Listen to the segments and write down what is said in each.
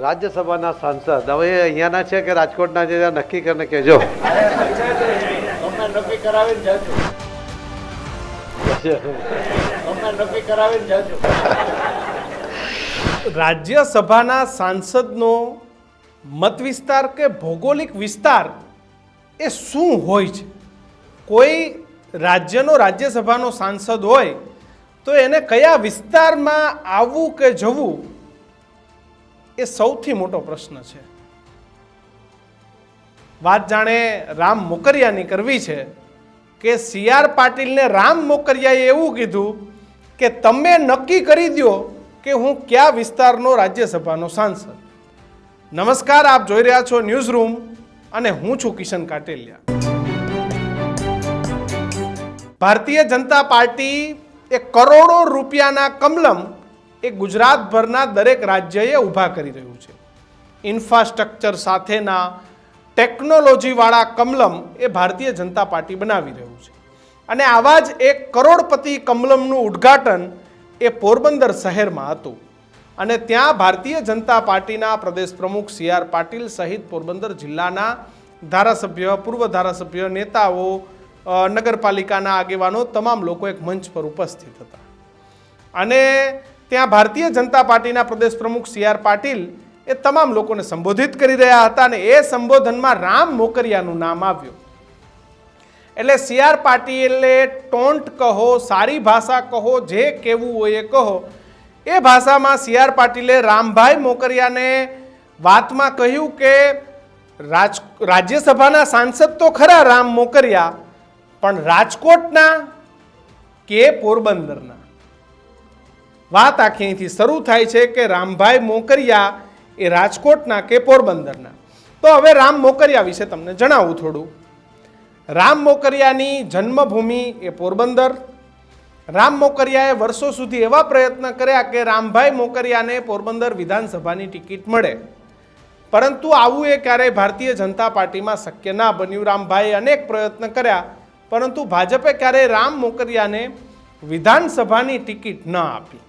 રાજ્યસભાના સાંસદ હવે અહીંયાના છે કે રાજકોટના છે નક્કી કરીને કહેજો. નક્કી કરાવીને જાજો. નક્કી કરાવીને જાજો. રાજ્યસભાના સાંસદનો મત વિસ્તાર કે ભૌગોલિક વિસ્તાર એ શું હોય છે? કોઈ રાજ્યનો રાજ્યસભાનો સાંસદ હોય તો એને કયા વિસ્તારમાં આવવું કે જવું એ સૌથી મોટો પ્રશ્ન છે. વાત જાણે રામ મોકરિયાની કરવી છે કે CR પાટીલને રામ મોકરિયાએ એવું કીધું કે તમે નક્કી કરી દો કે હું કયા વિસ્તારનો રાજ્યસભાનો સાંસદ. નમસ્કાર, આપ જોઈ રહ્યા છો ન્યૂઝ રૂમ અને હું છું કિશન કાટેલિયા. ભારતીય જનતા પાર્ટી એ કરોડો રૂપિયાના કમલમ એ ગુજરાતભરના દરેક રાજ્યએ ઊભા કરી રહ્યું છે. ઇન્ફ્રાસ્ટ્રક્ચર સાથેના ટેકનોલોજીવાળા કમલમ એ ભારતીય જનતા પાર્ટી બનાવી રહ્યું છે. અને આવા જ એક કરોડપતિ કમલમનું ઉદ્ઘાટન એ પોરબંદર શહેરમાં હતું. અને ત્યાં ભારતીય જનતા પાર્ટીના પ્રદેશ પ્રમુખ CR પાટીલ સહિત પોરબંદર જિલ્લાના ધારાસભ્ય, પૂર્વ ધારાસભ્ય, નેતાઓ, નગરપાલિકાના આગેવાનો તમામ લોકો એક મંચ પર ઉપસ્થિત હતા. અને ત્યાં ભારતીય જનતા પાર્ટીના પ્રદેશ પ્રમુખ CR પાટીલ એ તમામ લોકોને સંબોધિત કરી રહ્યા હતા અને એ સંબોધનમાં રામ મોકરિયાનું નામ આવ્યું. એટલે CR પાટીલે ટોન્ટ કહો, સારી ભાષા કહો, જે કહેવું હોય એ કહો, એ ભાષામાં CR પાટીલે રામભાઈ મોકરિયાને વાતમાં કહ્યું કે રાજ્યસભાના સાંસદ તો ખરા રામ મોકરિયા, પણ રાજકોટના કે પોરબંદરના. વાત આખી અહીંથી શરૂ થાય છે કે રામભાઈ મોકરિયા એ રાજકોટના કે પોરબંદરના. તો હવે રામ મોકરિયા વિશે તમને જણાવું થોડું. રામ મોકરિયાની જન્મભૂમિ એ પોરબંદર. રામ મોકરિયાએ વર્ષો સુધી એવા પ્રયત્ન કર્યા કે રામભાઈ મોકરિયાને પોરબંદર વિધાનસભાની ટિકિટ મળે, પરંતુ આવું એ ક્યારેય ભારતીય જનતા પાર્ટીમાં શક્ય ના બન્યું. રામભાઈએ અનેક પ્રયત્ન કર્યા, પરંતુ ભાજપે ક્યારેય રામ મોકરિયાને વિધાનસભાની ટિકિટ ન આપી.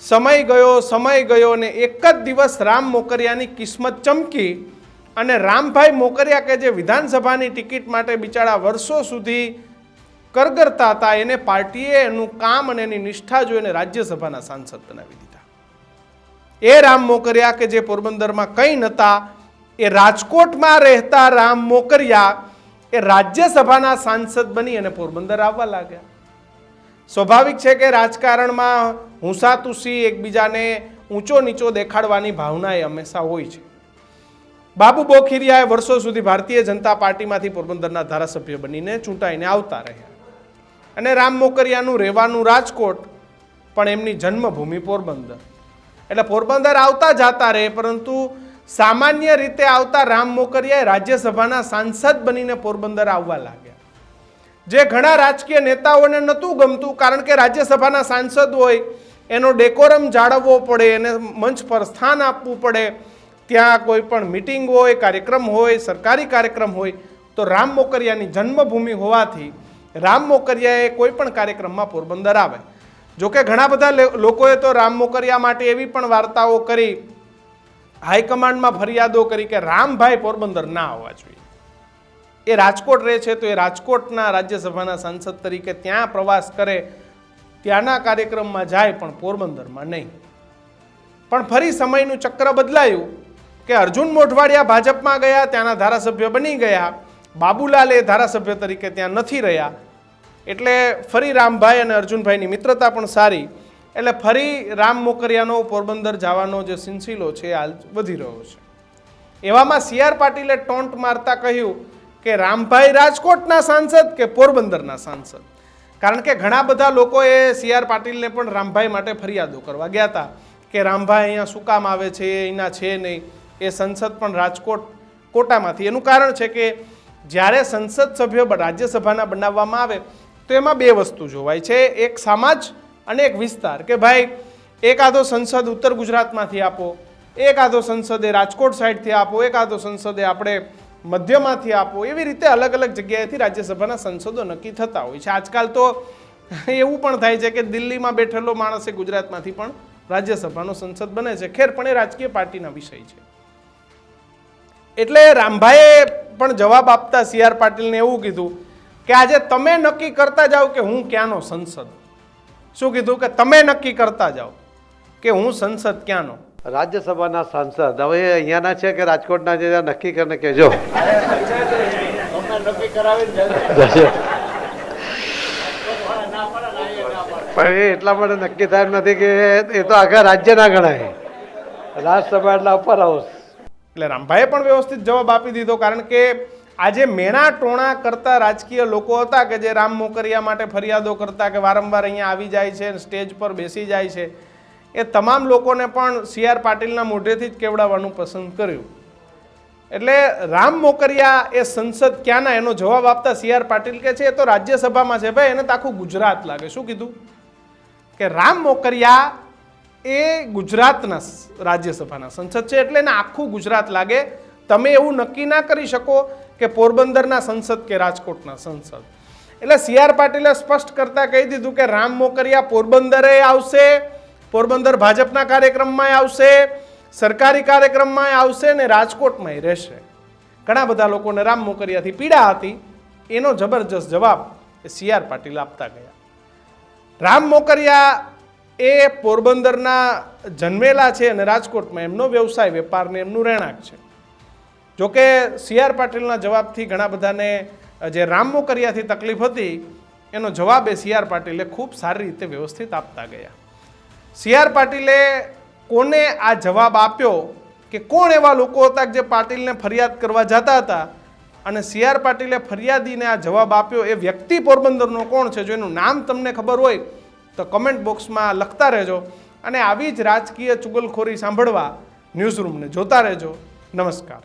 સમય ગયો ને એક જ દિવસ રામ મોકરિયાની કિસ્મત ચમકી અને રામભાઈ મોકરિયા કે જે વિધાનસભાની ટિકિટ માટે બિચારા વર્ષો સુધી કરગરતા હતા, એને પાર્ટીએ એનું કામ અને એની નિષ્ઠા જોઈને રાજ્યસભાના સાંસદ બનાવી દીધા. એ રામ મોકરિયા કે જે પોરબંદરમાં કંઈ નહોતા, એ રાજકોટમાં રહેતા રામ મોકરિયા એ રાજ્યસભાના સાંસદ બની અને પોરબંદર આવવા લાગ્યા. સ્વાભાવિક છે કે રાજકારણમાં હુંસાતુસી, એકબીજાને ઊંચો નીચો દેખાડવાની ભાવના એ હંમેશા હોય છે. બાબુ બોખીરિયાએ વર્ષો સુધી ભારતીય જનતા પાર્ટીમાંથી પોરબંદરના ધારાસભ્ય બનીને ચૂંટાઈને આવતા રહ્યા. અને રામ મોકરિયાનું રહેવાનું રાજકોટ, પણ એમની જન્મભૂમિ પોરબંદર. એટલે પોરબંદર આવતા જતા રહે, પરંતુ સામાન્ય રીતે આવતા રામ મોકરિયાએ રાજ્યસભાના સાંસદ બનીને પોરબંદર આવવા લાગ્યા. જે ઘણા રાજકીય નેતાઓને નહોતું ગમતું, કારણ કે રાજ્યસભાના સાંસદ હોય એનો ડેકોરમ જાળવવો પડે, એને મંચ પર સ્થાન આપવું પડે. ત્યાં કોઈ પણ મિટિંગ હોય, કાર્યક્રમ હોય, સરકારી કાર્યક્રમ હોય, તો રામ મોકરિયાની જન્મભૂમિ હોવાથી રામ મોકરિયાએ કોઈ પણ કાર્યક્રમમાં પોરબંદર આવે. જોકે ઘણા બધા લોકોએ તો રામ મોકરિયા માટે એવી પણ વાર્તાઓ કરી, હાઈકમાન્ડમાં ફરિયાદો કરી કે રામભાઈ પોરબંદર ના આવવા જોઈએ. એ રાજકોટ રહે છે તો એ રાજકોટના રાજ્યસભાના સાંસદ તરીકે ત્યાં પ્રવાસ કરે, ત્યાંના કાર્યક્રમમાં જાય, પણ પોરબંદરમાં નહીં. પણ ફરી સમયનું ચક્ર બદલાયું કે અર્જુન મોઢવાડિયા ભાજપમાં ગયા, ત્યાંના ધારાસભ્ય બની ગયા. બાબુલાલ એ ધારાસભ્ય તરીકે ત્યાં નથી રહ્યા. એટલે ફરી રામભાઈ અને અર્જુનભાઈની મિત્રતા પણ સારી, એટલે ફરી રામ મોકરિયાનો પોરબંદર જવાનો જે સિલસિલો છે હાલ વધી રહ્યો છે. એવામાં CR પાટીલે ટોન્ટ મારતા કહ્યું કે રામભાઈ રાજકોટના સાંસદ કે પોરબંદરના સાંસદ. કારણ કે ઘણા બધા લોકોએ CR પાટીલને પણ રામભાઈ માટે ફરિયાદો કરવા ગયા હતા કે રામભાઈ અહીંયા શું કામ આવે છે, અહીંના છે નહીં, એ સંસદ પણ રાજકોટ કોટામાંથી. એનું કારણ છે કે જ્યારે સંસદ સભ્ય રાજ્યસભાના બનાવવામાં આવે તો એમાં બે વસ્તુ જોવાય છે, એક સમાજ અને એક વિસ્તાર. કે ભાઈ એક આધો સંસદ ઉત્તર ગુજરાતમાંથી આપો, એક આધો સંસદે રાજકોટ સાઈડથી આપો, એક આધો સંસદે આપણે મધ્યમાંથી આપો. એવી રીતે અલગ અલગ જગ્યાએથી રાજ્યસભાના સંસદો નક્કી થતા હોય છે. આજકાલ તો એવું પણ થાય છે કે દિલ્હીમાં બેઠેલો માણસ એ ગુજરાતમાંથી પણ રાજ્યસભાનો સંસદ બને છે. ખેર પણ એ રાજકીય પાર્ટીના વિષય છે. એટલે રામભાઈએ પણ જવાબ આપતા CR પાટીલને એવું કીધું કે આજે તમે નક્કી કરતા જાઓ કે હું ક્યાંનો સંસદ. શું કીધું કે તમે નક્કી કરતા જાઓ કે હું સંસદ ક્યાંનો. રાજ્યસભાના સાંસદ હવે અહીંયાના છે કે રાજકોટના છે ત્યાં નક્કી કરીને કહેજો. તમને નક્કી કરાવીને જજો. જશે. ના પડે ને અહીંયા ના પડે. પણ એ એટલા માટે નક્કી થાય એમ નથી કે એ તો આખા રાજ્યના ગણાય. રાજ્યસભા એટલે અપર હાઉસ. એટલે રામભાઈએ પણ વ્યવસ્થિત જવાબ આપી દીધો, કારણ કે આજે મેણા ટોણા કરતા રાજકીય લોકો હતા કે જે રામ મોકરિયા માટે ફરિયાદો કરતા કે વારંવાર અહીંયા આવી જાય છે, સ્ટેજ પર બેસી જાય છે, એ તમામ લોકોને પણ CR પાટીલના મોઢેથી જ કેવડાવવાનું પસંદ કર્યું. એટલે રામ મોકરિયા એ સંસદ ક્યાંના એનો જવાબ આપતા CR પાટીલ કે છે એ તો રાજ્યસભામાં છે. ભાઈ એને તો આખું ગુજરાત લાગે. શું કીધું કે રામ મોકરિયા એ ગુજરાતના રાજ્યસભાના સંસદ છે એટલે એને આખું ગુજરાત લાગે. તમે એવું નક્કી ના કરી શકો કે પોરબંદરના સંસદ કે રાજકોટના સંસદ. એટલે CR પાટીલે સ્પષ્ટ કરતા કહી દીધું કે રામ મોકરિયા પોરબંદરે આવશે, પોરબંદર ભાજપના કાર્યક્રમમાં આવશે, સરકારી કાર્યક્રમમાં આવશે ને રાજકોટમાં રહેશે. ઘણા બધા લોકોને રામ મોકરિયાથી પીડા હતી, એનો જબરજસ્ત જવાબ CR પાટીલ આપતા ગયા. રામ મોકરિયા એ પોરબંદરના જન્મેલા છે અને રાજકોટમાં એમનો વ્યવસાય વેપાર ને એમનું રહેણાંક છે. જોકે CR પાટીલના જવાબથી ઘણા બધાને જે રામ મોકરિયાથી તકલીફ હતી એનો જવાબ એ CR પાટીલે ખૂબ સારી રીતે વ્યવસ્થિત આપતા ગયા. CR પાટીલે કોને આ જવાબ આપ્યો કે કોણ એવા લોકો હતા જે પાટીલને ફરિયાદ કરવા જતા હતા અને CR પાટીલે ફરિયાદીને આ જવાબ આપ્યો, એ વ્યક્તિ પોરબંદરનો કોણ છે? જો એનું નામ તમને ખબર હોય તો કમેન્ટ બોક્સમાં લખતા રહેજો. અને આવી જ રાજકીય ચુગલખોરી સાંભળવા ન્યૂઝરૂમને જોતા રહેજો. નમસ્કાર.